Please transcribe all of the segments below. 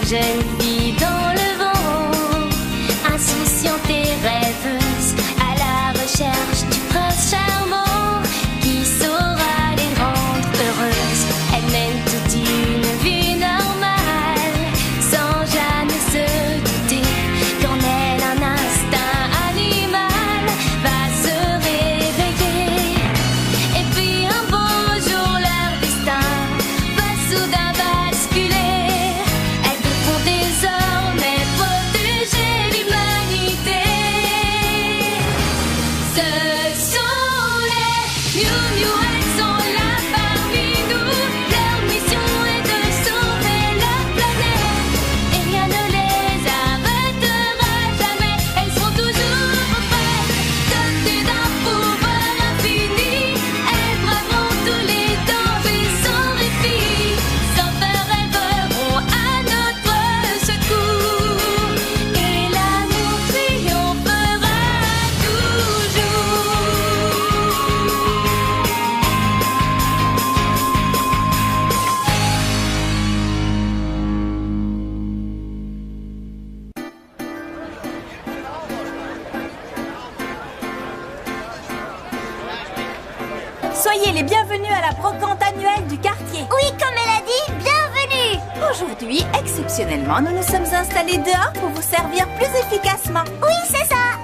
jeune fille dans le vent, insouciante et rêveuse, à la recherche du prince charmant qui saura les rendre heureuses. Elle mène toute une vie normale, sans jamais se douter qu'en elle un instinct animal va se réveiller. Et puis un beau jour leur destin va soudain basculer. Elles devront désormais protéger l'humanité. Ce sont les Miou Miou, elles sont là parmi nous. Leur mission est de sauver la planète et rien ne les arrêtera jamais. Elles seront toujours prêtes, dotées d'un pouvoir infini. Elles braveront tous les dangers sans répit. Sans peur, elles verront à notre secours et l'amour triomphera toujours. Soyez les bienvenus à la brocante annuelle du quartier. Oui, comme elle a dit, bienvenue. Aujourd'hui, exceptionnellement, nous nous sommes installés dehors pour vous servir plus efficacement. Oui, c'est ça.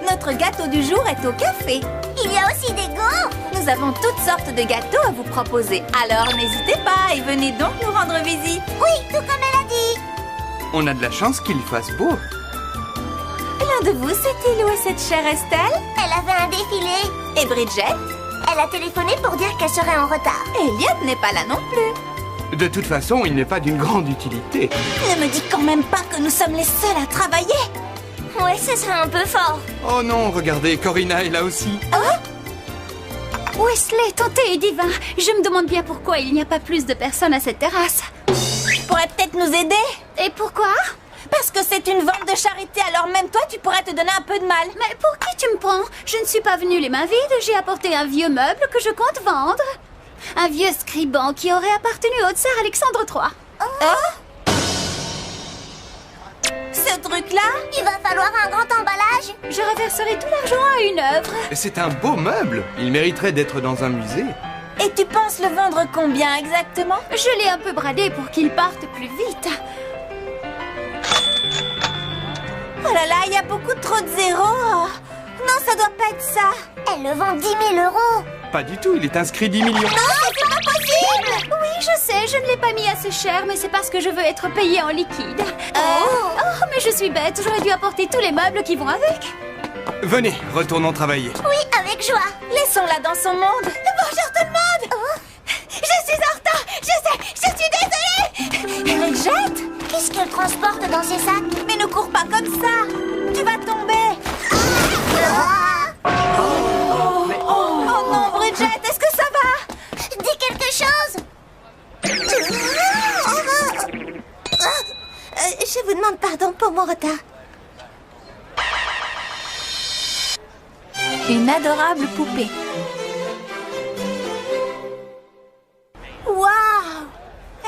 Notre gâteau du jour est au café. Il y a aussi des gaufres. Nous avons toutes sortes de gâteaux à vous proposer. Alors n'hésitez pas et venez donc nous rendre visite. Oui, tout comme elle a dit. On a de la chance qu'il fasse beau. L'un de vous s'est-il loué cette chère Estelle? Elle avait un défilé. Et Bridget? Elle a téléphoné pour dire qu'elle serait en retard. Elliot n'est pas là non plus. De toute façon, il n'est pas d'une grande utilité. Ne me dis quand même pas que nous sommes les seuls à travailler. Ouais, ce serait un peu fort. Oh non, regardez, Corinna est là aussi. Wesley, ton thé est divin. Je me demande bien pourquoi il n'y a pas plus de personnes à cette terrasse. Tu pourrais peut-être nous aider? Et pourquoi? Parce que c'est une vente de charité, alors même toi, tu pourrais te donner un peu de mal. Mais pour qui tu me prends? Je ne suis pas venue les mains vides, j'ai apporté un vieux meuble que je compte vendre. Un vieux scriban qui aurait appartenu au tsar Alexandre III. Ce truc-là? Il va falloir un grand emballage. Je reverserai tout l'argent à une œuvre. C'est un beau meuble. Il mériterait d'être dans un musée. Et tu penses le vendre combien exactement? Je l'ai un peu bradé pour qu'il parte plus vite. Oh là là, il y a beaucoup trop de zéros. Oh. Non, ça doit pas être ça. Elle le vend 10 000 euros. Pas du tout, il est inscrit 10 millions. Non, c'est pas possible. Oui, je sais, je ne l'ai pas mis assez cher, mais c'est parce que je veux être payée en liquide. Oh, mais je suis bête, j'aurais dû apporter tous les meubles qui vont avec. Venez, retournons travailler. Oui, avec joie. Laissons-la dans son monde. Bonjour tout le monde. Je suis en retard. Je suis désolée. Bridget? Qu'est-ce qu'elle transporte dans ses sacs? Mais ne cours pas comme ça. Tu vas tomber. Oh non, Bridget, est-ce que ça va? Dis quelque chose. Je vous demande pardon pour mon retard. Une adorable poupée. Waouh!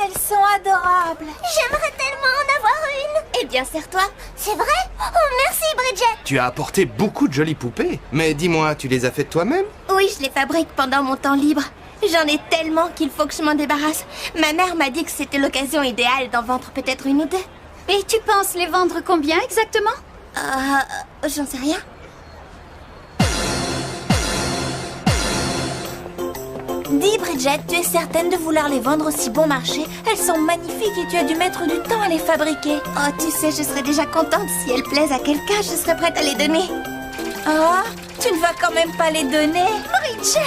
Elles sont adorables. J'aimerais tellement en avoir une. Eh bien, serre-toi. C'est vrai? Oh, merci Bridget. Tu as apporté beaucoup de jolies poupées. Mais dis-moi, tu les as faites toi-même? Oui, je les fabrique pendant mon temps libre. J'en ai tellement qu'il faut que je m'en débarrasse. Ma mère m'a dit que c'était l'occasion idéale d'en vendre peut-être une ou deux. Et tu penses les vendre combien exactement? J'en sais rien. Dis, Bridget, tu es certaine de vouloir les vendre aussi bon marché? Elles sont magnifiques et tu as dû mettre du temps à les fabriquer. Oh, tu sais, je serais déjà contente. Si elles plaisent à quelqu'un, je serais prête à les donner. Ah, tu ne vas quand même pas les donner? Bridget.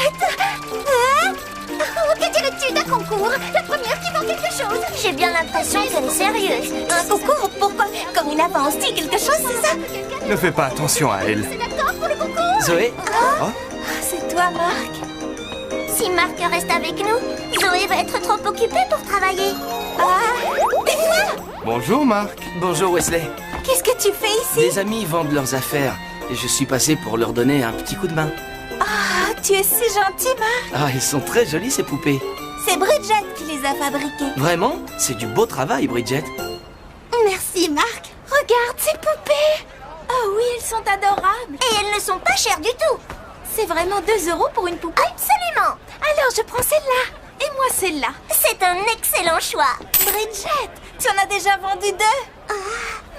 Hein? Oh, que dirais-tu d'un concours? La première qui vend quelque chose. J'ai bien l'impression qu'elle est sérieuse. Un concours? Pourquoi? Corinna vend aussi quelque chose, c'est ça? Ne fais pas attention à elle. C'est d'accord pour le concours? Zoé? Oh, C'est toi, Marc. Si Marc reste avec nous, Zoé va être trop occupée pour travailler. bonjour Marc. Bonjour Wesley. Qu'est-ce que tu fais ici? Des amis vendent leurs affaires et je suis passé pour leur donner un petit coup de main. Ah, tu es si gentil, Marc. Ah, elles sont très jolies ces poupées. C'est Bridget qui les a fabriquées. Vraiment? C'est du beau travail, Bridget. Merci, Marc. Regarde ces poupées. Oh oui, elles sont adorables. Et elles ne sont pas chères du tout. C'est vraiment 2 € pour une poupée? Absolument. Alors je prends celle-là. Et moi celle-là. C'est un excellent choix. Bridget, tu en as déjà vendu 2?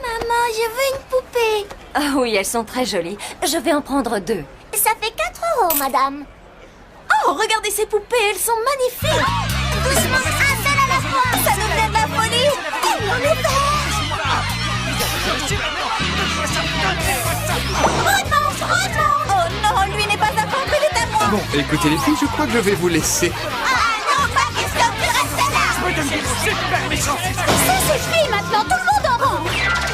Maman, je veux une poupée. Ah oui, elles sont très jolies. Je vais en prendre 2. Ça fait 4 €, madame. Oh, regardez ces poupées, elles sont magnifiques. Doucement, un seul à la fois. Ça devient de la folie. Tellement le faire. Oh non, lui n'est pas à prendre, il est à moi. Bon, écoutez les filles, je crois que je vais vous laisser. Ça suffit maintenant, tout le monde en rang.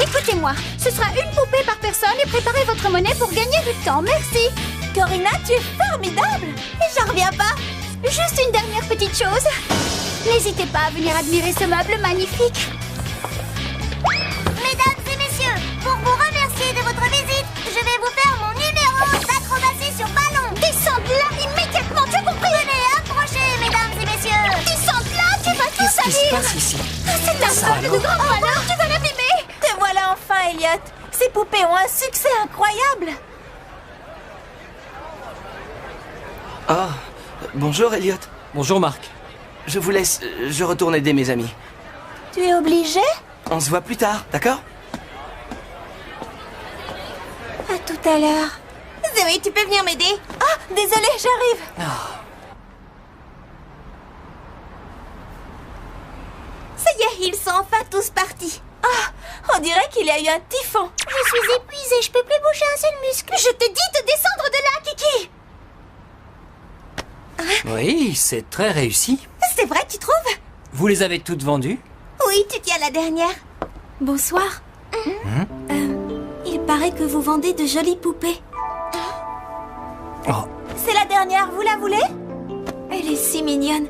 Écoutez-moi, ce sera une poupée par personne et préparez votre monnaie pour gagner du temps, merci. Corina, tu es formidable. J'en reviens pas. Juste une dernière petite chose. N'hésitez pas à venir admirer ce meuble magnifique. Mesdames et messieurs, pour vous remercier de votre visite, je vais vous faire mon numéro d'acrobatie sur ballon. Descends de là immédiatement, tu as compris? Venez, approchez, mesdames et messieurs. Descends de là, tu vas tout Qu'est-ce qui se salir. passe ici? C'est un meuble de grande valeur, tu vas l'abîmer. Te voilà enfin, Elliot. Ces poupées ont un succès incroyable. Ah, bonjour Elliot. Bonjour Marc. Je vous laisse, je retourne aider mes amis. Tu es obligé? On se voit plus tard, d'accord? À tout à l'heure. Zoé, tu peux venir m'aider? Ah, désolée, j'arrive. Ça y est, ils sont enfin tous partis. Ah, on dirait qu'il y a eu un typhon. Je suis épuisée, je peux plus bouger un seul muscle. Je te dis de descendre de là, Kiki. Oui, c'est très réussi. C'est vrai, tu trouves? Vous les avez toutes vendues? Oui, tu tiens la dernière. Bonsoir. Il paraît que vous vendez de jolies poupées. Oh, C'est la dernière, vous la voulez? Elle est si mignonne.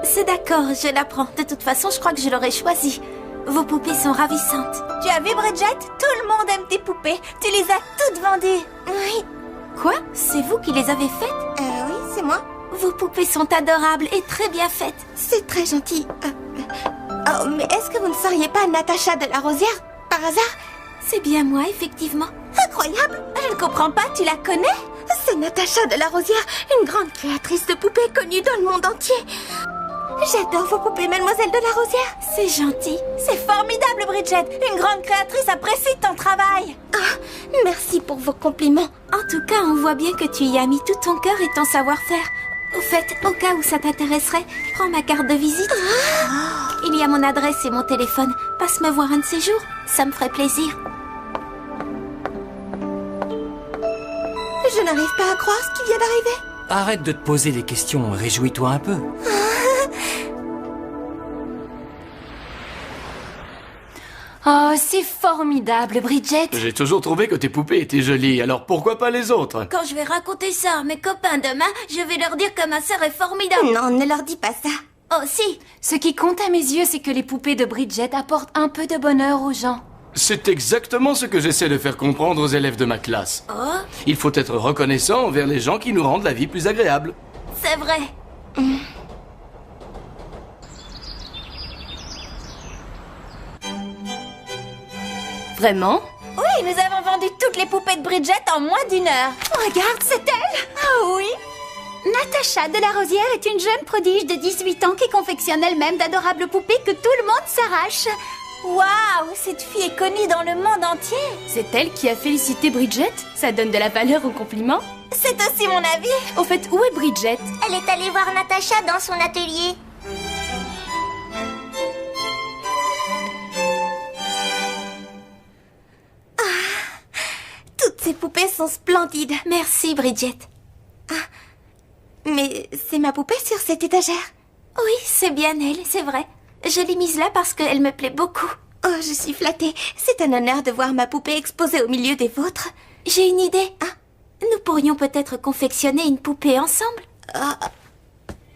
C'est d'accord, je la prends. De toute façon, je crois que je l'aurais choisie. Vos poupées sont ravissantes. Tu as vu, Bridget? Tout le monde aime tes poupées. Tu les as toutes vendues. Oui. Quoi? C'est vous qui les avez faites? Oui, c'est moi. Vos poupées sont adorables et très bien faites. C'est très gentil. Oh, mais est-ce que vous ne seriez pas Natacha de la Rosière, par hasard? C'est bien moi, effectivement. Incroyable! Je ne comprends pas, tu la connais? C'est Natacha de la Rosière, une grande créatrice de poupées connue dans le monde entier. J'adore vos poupées, mademoiselle de la Rosière. C'est gentil. C'est formidable, Bridget. Une grande créatrice apprécie ton travail. Merci pour vos compliments. En tout cas, on voit bien que tu y as mis tout ton cœur et ton savoir-faire. Au fait, au cas où ça t'intéresserait, prends ma carte de visite. Il y a mon adresse et mon téléphone. Passe me voir un de ces jours. Ça me ferait plaisir. Je n'arrive pas à croire ce qui vient d'arriver. arrête de te poser des questions, réjouis-toi un peu. Oh, c'est formidable, Bridget. J'ai toujours trouvé que tes poupées étaient jolies, alors pourquoi pas les autres? Quand je vais raconter ça à mes copains demain, je vais leur dire que ma sœur est formidable. Non, ne leur dis pas ça. Oh si. Ce qui compte à mes yeux, c'est que les poupées de Bridget apportent un peu de bonheur aux gens. C'est exactement ce que j'essaie de faire comprendre aux élèves de ma classe. Oh, Il faut être reconnaissant envers les gens qui nous rendent la vie plus agréable. c'est vrai. Vraiment? Oui, nous avons vendu toutes les poupées de Bridget en moins d'1 heure. Regarde, c'est elle! Ah oui. Natacha de la Rosière est une jeune prodige de 18 ans qui confectionne elle-même d'adorables poupées que tout le monde s'arrache. Waouh, cette fille est connue dans le monde entier. C'est elle qui a félicité Bridget? Ça donne de la valeur au compliment. C'est aussi mon avis. Au fait, où est Bridget? Elle est allée voir Natacha dans son atelier. Toutes ces poupées sont splendides. Merci, Bridget. Mais c'est ma poupée sur cette étagère. Oui, c'est bien elle, c'est vrai. Je l'ai mise là parce qu'elle me plaît beaucoup. Oh, je suis flattée. C'est un honneur de voir ma poupée exposée au milieu des vôtres. J'ai une idée. Nous pourrions peut-être confectionner une poupée ensemble.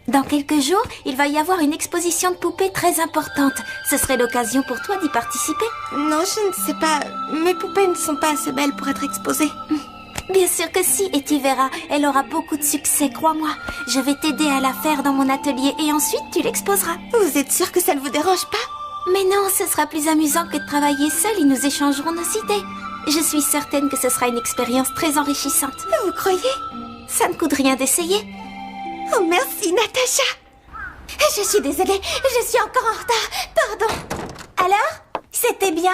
Dans quelques jours, il va y avoir une exposition de poupées très importante. Ce serait l'occasion pour toi d'y participer. Non, je ne sais pas. Mes poupées ne sont pas assez belles pour être exposées. Bien sûr que si, et tu verras, elle aura beaucoup de succès, crois-moi. Je vais t'aider à la faire dans mon atelier et ensuite tu l'exposeras. Vous êtes sûre que ça ne vous dérange pas? Mais non, ce sera plus amusant que de travailler seul et nous échangerons nos idées. Je suis certaine que ce sera une expérience très enrichissante. Vous croyez? Ça ne coûte rien d'essayer. Oh, merci, Natacha. Je suis désolée, je suis encore en retard. Pardon. Alors? C'était bien?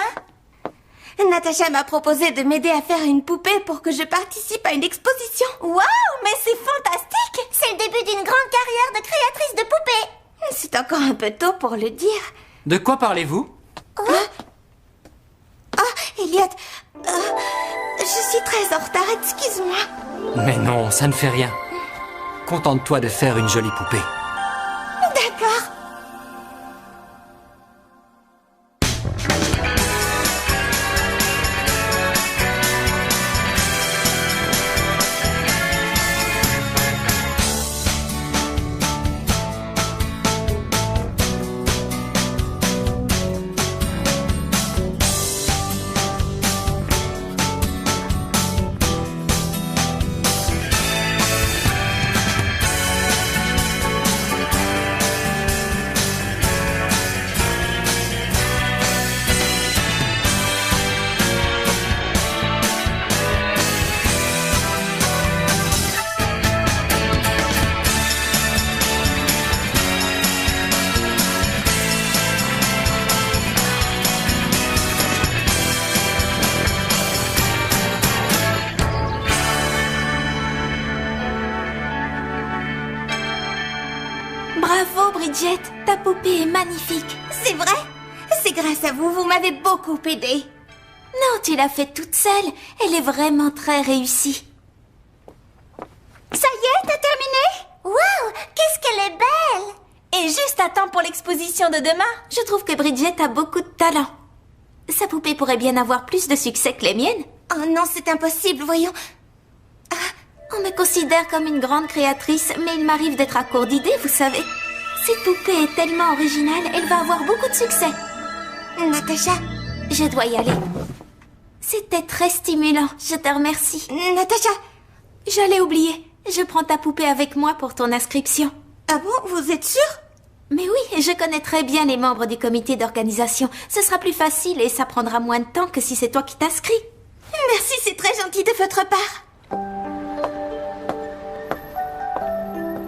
Natacha m'a proposé de m'aider à faire une poupée pour que je participe à une exposition. Waouh, mais c'est fantastique! C'est le début d'une grande carrière de créatrice de poupées. C'est encore un peu tôt pour le dire. De quoi parlez-vous? Elliot, je suis très en retard, excuse-moi. Mais non, ça ne fait rien. Contente-toi de faire une jolie poupée. D'accord. Bravo, Bridget. Ta poupée est magnifique. C'est vrai? C'est grâce à vous, vous m'avez beaucoup aidé. Non, tu l'as faite toute seule. Elle est vraiment très réussie. Ça y est, t'as terminé? Waouh, qu'est-ce qu'elle est belle! Et juste à temps pour l'exposition de demain. Je trouve que Bridget a beaucoup de talent. Sa poupée pourrait bien avoir plus de succès que les miennes. Oh non, c'est impossible, voyons. On me considère comme une grande créatrice, mais il m'arrive d'être à court d'idées, vous savez. Cette poupée est tellement originale, elle va avoir beaucoup de succès. Natacha, Je dois y aller. C'était très stimulant, je te remercie. Natacha. J'allais oublier. Je prends ta poupée avec moi pour ton inscription. Ah bon, vous êtes sûre? Mais oui, je connais très bien les membres du comité d'organisation. Ce sera plus facile et ça prendra moins de temps que si c'est toi qui t'inscris. Merci, c'est très gentil de votre part.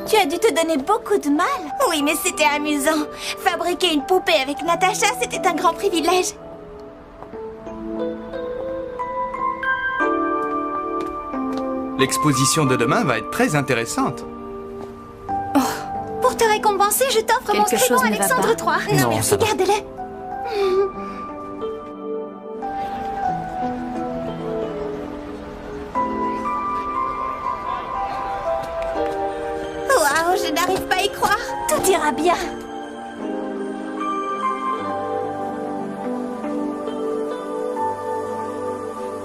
Tu as dû te donner beaucoup de mal. Oui, mais c'était amusant. Fabriquer une poupée avec Natacha, c'était un grand privilège. L'exposition de demain va être très intéressante. Pour te récompenser, je t'offre mon Quelque scribon chose ne va Alexandre pas. III. Non, merci, ça va. gardez-le. Waouh, je n'arrive pas à y croire. Tout ira bien.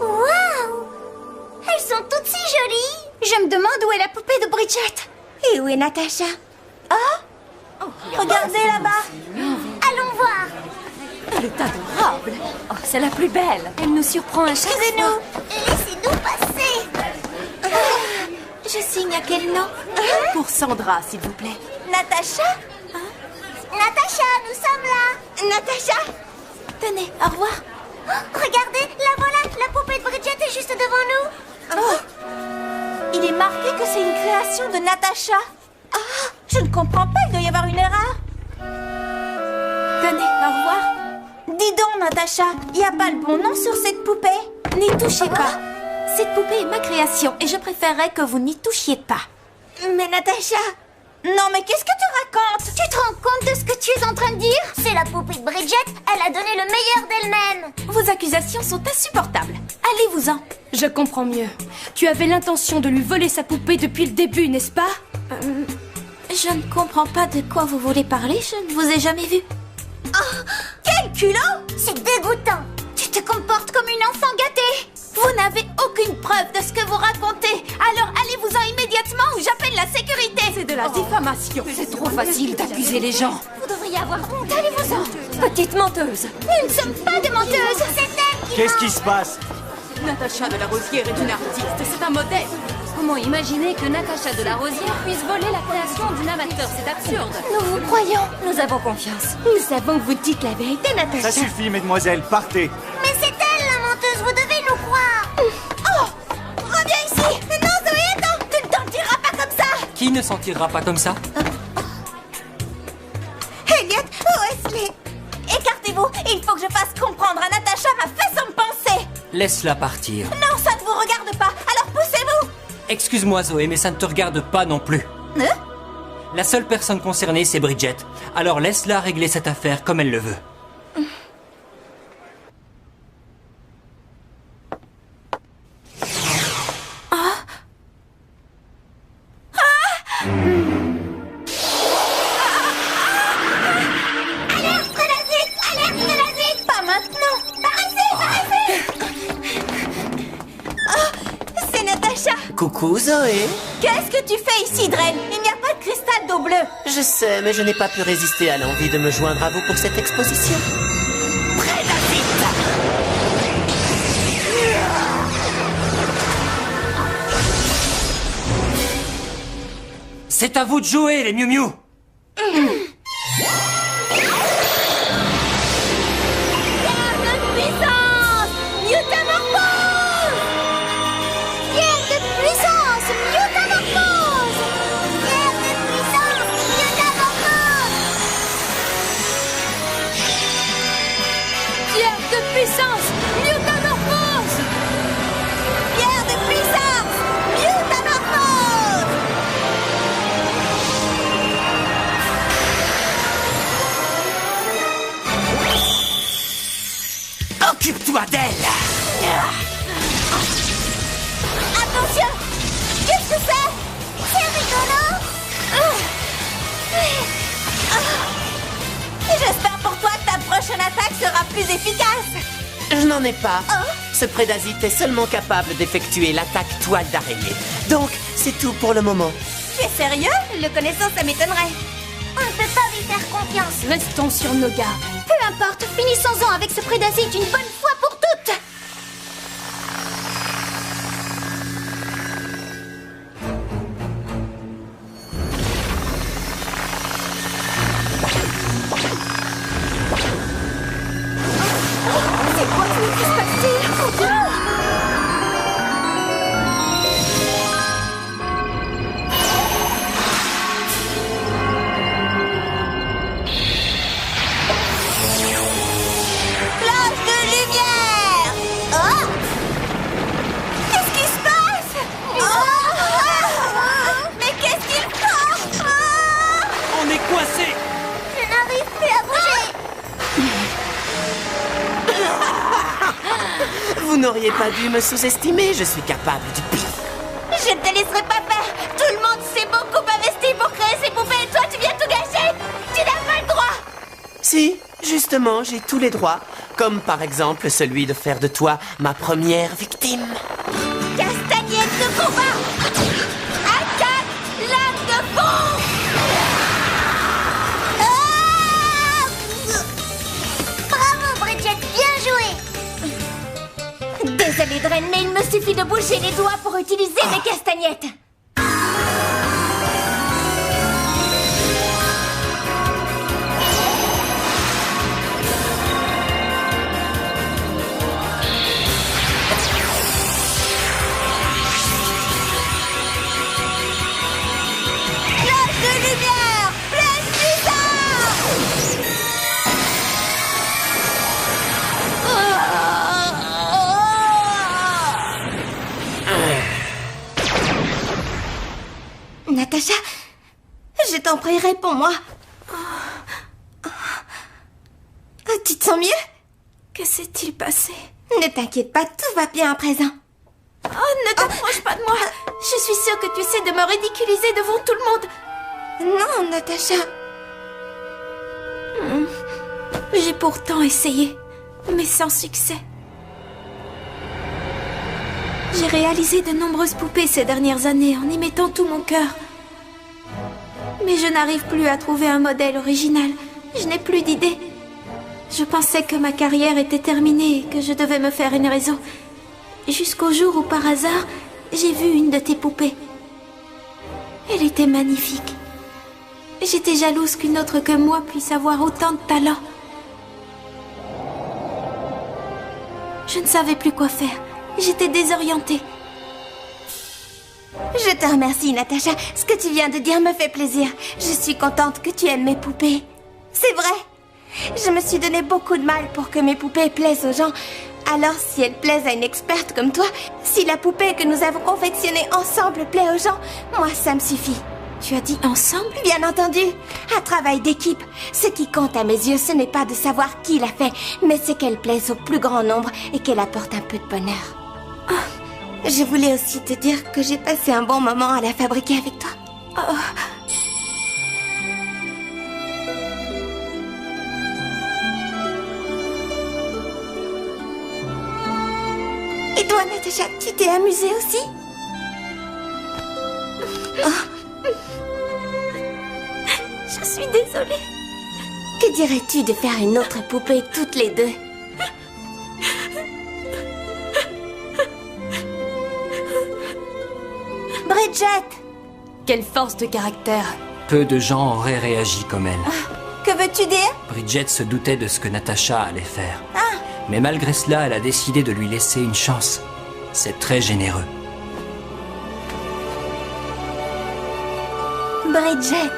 Waouh! Elles sont toutes si jolies! Je me demande où est la poupée de Bridget. Et où est Natacha? Regardez là-bas. Allons voir! Elle est adorable. Oh, c'est la plus belle. Elle nous surprend à chaque fois. Laissez-nous passer! Je signe à quel nom? Pour Sandra, s'il vous plaît. Natacha? Natacha, nous sommes là! Natacha? Tenez, au revoir. Oh, regardez, la voilà! La poupée de Bridget est juste devant nous! Il est marqué que c'est une création de Natacha. Je ne comprends pas, il doit y avoir une erreur. Tenez, au revoir. Dis donc, Natacha, il n'y a pas le bon nom sur cette poupée. N'y touchez pas. Cette poupée est ma création et je préférerais que vous n'y touchiez pas. Mais Natacha... Non, mais qu'est-ce que tu racontes? Tu te rends compte de ce que tu es en train de dire? C'est la poupée de Bridget, elle a donné le meilleur d'elle-même! Vos accusations sont insupportables. Allez-vous-en. Je comprends mieux. Tu avais l'intention de lui voler sa poupée depuis le début, n'est-ce pas? Je ne comprends pas de quoi vous voulez parler, je ne vous ai jamais vu. Quel culot! C'est dégoûtant! Tu te comportes comme une enfant gâtée. Vous n'avez aucune preuve de ce que vous racontez. Alors allez-vous-en immédiatement ou j'appelle la sécurité. C'est de la diffamation. C'est trop facile d'accuser les gens. Vous devriez avoir honte, allez-vous-en. Petite menteuse. Nous ne sommes pas des menteuses. C'est elle qui Qu'est-ce qui se passe? Natacha de la Rosière est une artiste. C'est un modèle. Comment imaginer que Natacha de la Rosière puisse voler la création d'une amateur? C'est absurde. Nous vous croyons. Nous avons confiance. Nous savons que vous dites la vérité, Natacha. Ça suffit, mesdemoiselles, partez. Mais c'est elle, la menteuse, vous devez nous croire. Oh, reviens ici. Non, Zoé, attends. Tu ne t'en tireras pas comme ça. Qui ne s'en tirera pas comme ça? Elliot, Wesley, écartez-vous. Il faut que je fasse comprendre à Natacha ma façon de penser. Laisse-la partir. Non, ça ne vous regarde pas. Alors poussez-vous. Excuse-moi Zoé, mais ça ne te regarde pas non plus. Hein? La seule personne concernée, c'est Bridget. Alors laisse-la régler cette affaire comme elle le veut. Pas maintenant. Paraissez. Oh, c'est Natacha. Coucou Zoé. Qu'est-ce que tu fais ici, Dren? Il n'y a pas de cristal d'eau bleue. Je sais, mais je n'ai pas pu résister à l'envie de me joindre à vous pour cette exposition. C'est à vous de jouer, les Miu Miu. Occupe-toi d'elle. Attention. Qu'est-ce que c'est? C'est rigolo. J'espère pour toi que ta prochaine attaque sera plus efficace. Je n'en ai pas. Ce prédasite est seulement capable d'effectuer l'attaque toile d'araignée. Donc, c'est tout pour le moment. Tu es sérieux? Le connaissant, ça m'étonnerait. On ne peut pas lui faire confiance. Restons sur nos gardes. Peu importe, finissons-en avec ce prédasite une bonne fois pour toutes. Flash de lumière. Oh! Qu'est-ce qui se passe? Mais qu'est-ce qu'il fait? On est coincés. Je n'arrive plus à bouger. Vous n'auriez pas dû me sous-estimer, je suis capable du pire. Je ne te laisserai pas faire. Tout le monde s'est beaucoup investi pour créer ces poupées et toi, tu viens tout gâcher. Tu n'as pas le droit. Si, justement, j'ai tous les droits. Comme par exemple celui de faire de toi ma première victime. Castagnette de combat. Attaque lame de fond. Bravo, Bridget, bien joué. Désolée, Dren, mais il me suffit de bouger les doigts pour utiliser mes castagnettes. Flash de lumière. Flash puissant. Natacha, je t'en prie, réponds-moi. Tu te sens mieux? Que s'est-il passé? Ne t'inquiète pas, tout va bien à présent. Oh, ne t'approche pas de moi. Je suis sûre que tu essaies de me ridiculiser devant tout le monde. Non, Natacha. J'ai pourtant essayé, mais sans succès. J'ai réalisé de nombreuses poupées ces dernières années en y mettant tout mon cœur. Mais je n'arrive plus à trouver un modèle original. Je n'ai plus d'idées. Je pensais que ma carrière était terminée et que je devais me faire une raison. Jusqu'au jour où, par hasard, j'ai vu une de tes poupées. Elle était magnifique. J'étais jalouse qu'une autre que moi puisse avoir autant de talent. Je ne savais plus quoi faire. J'étais désorientée. Je te remercie, Natacha. Ce que tu viens de dire me fait plaisir. Je suis contente que tu aimes mes poupées. C'est vrai. Je me suis donné beaucoup de mal pour que mes poupées plaisent aux gens. Alors, si elles plaisent à une experte comme toi, si la poupée que nous avons confectionnée ensemble plaît aux gens, moi, ça me suffit. Tu as dit ensemble? Bien entendu. Un travail d'équipe. Ce qui compte à mes yeux, ce n'est pas de savoir qui l'a fait, mais c'est qu'elle plaise au plus grand nombre et qu'elle apporte un peu de bonheur. Oh. Je voulais aussi te dire que j'ai passé un bon moment à la fabriquer avec toi. Oh. Et toi, Natacha, tu t'es amusée aussi? Oh. Je suis désolée. Que dirais-tu de faire une autre poupée toutes les deux? Bridget! Quelle force de caractère. Peu de gens auraient réagi comme elle. Que veux-tu dire? Bridget se doutait de ce que Natacha allait faire. Mais malgré cela, elle a décidé de lui laisser une chance. C'est très généreux. Bridget.